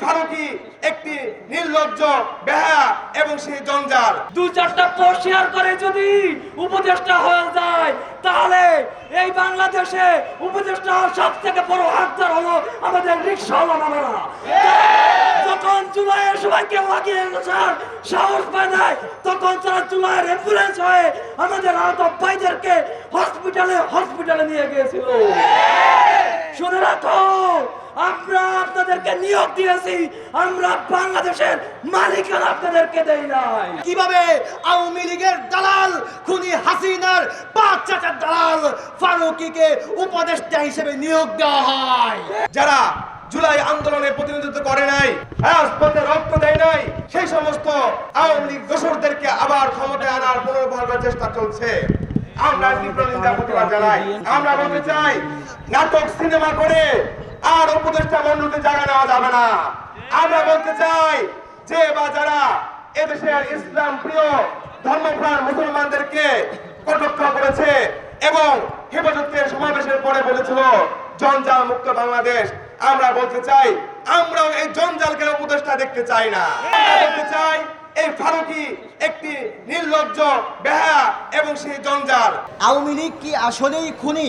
ফারুকী একটি নির্লজ্জ বেহায়া এবং সেই জঞ্জাল। দু চারটা পোস্ট শেয়ার করে যদি উপদেষ্টা হয়ে যায় তাহলে এই বাংলাদেশে উপদেষ্টা হওয়ার সব থেকে বড় হাতদার হলো আমাদের রিকশাওয়ালারা। যখন জুলাইয়ের সবাইকে লাগিয়ে আসার সাহস পায় নাই তখন তারা জুলাইয়ের অ্যাম্বুলেন্স হয়ে আমাদের আহত ভাইদেরকে হসপিটালে নিয়ে গিয়েছিল। শুনে রাখো, আমরা আপনাদেরকে নিয়োগ দিয়েছি, আমরা বাংলাদেশের মালিকানা আপনাদেরকে দেই নাই। কিভাবে আওয়ামী লীগের দালাল খুনি হাসিনার পাঁচ চাচার দালাল ফারুকীকে উপদেষ্টা হিসেবে নিয়োগ দেওয়া হয়। যারা জুলাই আন্দোলনে প্রতিনিধিত্ব করে নাই, রাজপথে রক্ত দেয় নাই, সেই সমস্ত আওয়ামী লীগ দোসরদেরকে আবার ক্ষমতায় আনার পুনর্বহার চেষ্টা চলছে। আমরা তীব্র নিন্দা প্রতিবাদ জানাই। আমরা বলতে চাই, নাটক সিনেমা করে আর উপদেষ্টা মণ্ডলীতে জায়গা নেওয়া যাবে না। আমরা বলতে চাই যে বা যারা এদেশের ইসলাম প্রিয় ধর্মপ্রাণ মুসলমানদেরকে কটাক্ষ করেছে এবং হেফাজতের সমাবেশের পরে বলেছিল জঞ্জাল মুক্ত বাংলাদেশ, আমরা বলতে চাই আমরাও এই জঞ্জালকে উপদেষ্টা দেখতে চাই না। বলতে চাই এই ফারুকী একটি নির্লজ্জ বেহায়া এবং সেই জঞ্জাল। আওয়ামী লীগ কি আসলেই খুনি?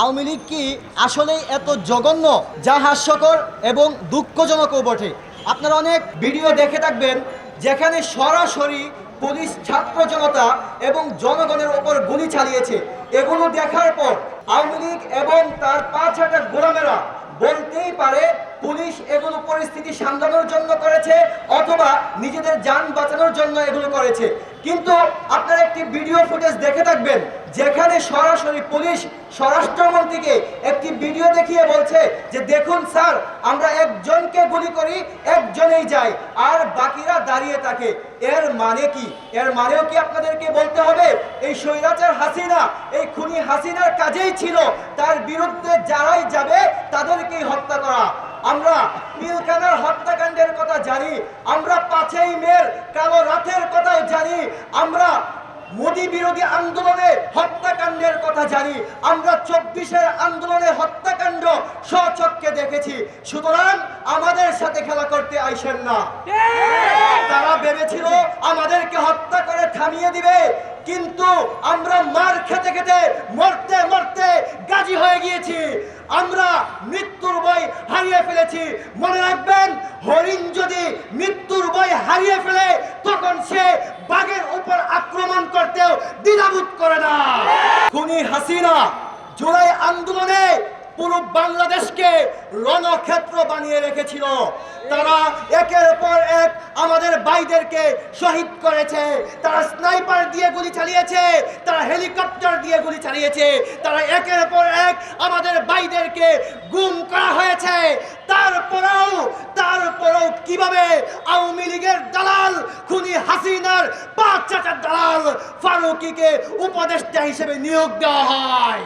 আওয়ামী লীগ কি আসলেই এত জঘন্য যা হাস্যকর এবং দুঃখজনকও বটে? আপনারা অনেক ভিডিও দেখে থাকবেন যেখানে সরাসরি পুলিশ ছাত্র জনতা এবং জনগণের ওপর গুলি চালিয়েছে। এগুলো দেখার পর আওয়ামী লীগ এবং তার পাঁচ হাজার গোলামেরা বলতেই পারে পুলিশ এগুলো পরিস্থিতি সামলানোর জন্য করেছে অথবা নিজেদের যান বাঁচানোর জন্য এগুলো করেছে। কিন্তু আপনারা একটি ভিডিও ফুটেজ দেখে থাকবেন যেখানে সরাসরি পুলিশ স্বরাষ্ট্রমন্ত্রীকে একটি ভিডিও দেখিয়ে বলছে যে দেখুন স্যার, আমরা একজনকে গুলি করি, একজনেই যায় আর বাকিরা দাঁড়িয়ে থাকে। এর মানে কি? এর মানেও কি আপনাদেরকে বলতে হবে এই স্বৈরাচার হাসিনা, এই খুনি হাসিনার কাজেই ছিল তার বিরুদ্ধে যারাই যাবে তাদেরকেই হত্যা করা। আমরা পিলখানার হত্যাকাণ্ডের কথা জানি, আমরা 5ই মের কালো রাতের কথাও জানি, আমরা মোদী বিরোধী আন্দোলনে হত্যাকাণ্ডের কথা জানি, আমরা 24-এর আন্দোলনে হত্যাকাণ্ড স্বচক্ষে দেখেছি। সুতরাং আমাদের সাথে খেলা করতে আইসেন না। তারা ভেবেছিল আমাদেরকে হত্যা করে থামিয়ে দিবে, কিন্তু আমরা মার খেতে খেতে মরতে মরতে গাজী হয়ে গিয়েছি। আমরা মৃত্যুর ভয় হারিয়ে ফেলেছি। মনে রাখবেন, হরিণ যদি মৃত্যুর ভয় হারিয়ে ফেলে তখন সে বাঘের উপর আক্রমণ করতেও দ্বিধাবোধ করে না। খুনি হাসিনা জুলাই আন্দোলনে পুরো বাংলাদেশকে রণক্ষেত্র বানিয়ে রেখেছিল। তারা একের পর এক আমাদের ভাইদেরকে শহীদ করেছে। তারা স্নাইপার দিয়ে গুলি চালিয়েছে, তারা হেলিকপ্টার দিয়ে গুলি চালিয়েছে, তারা একের পর এক আমাদের ভাইদেরকে গুম করা হয়েছে। তারপরেও কিভাবে আওয়ামী লীগের দালাল খুনি হাসিনার পাঁচ চাচার দালাল ফারুকীকে উপদেষ্টা হিসেবে নিয়োগ দেওয়া হয়?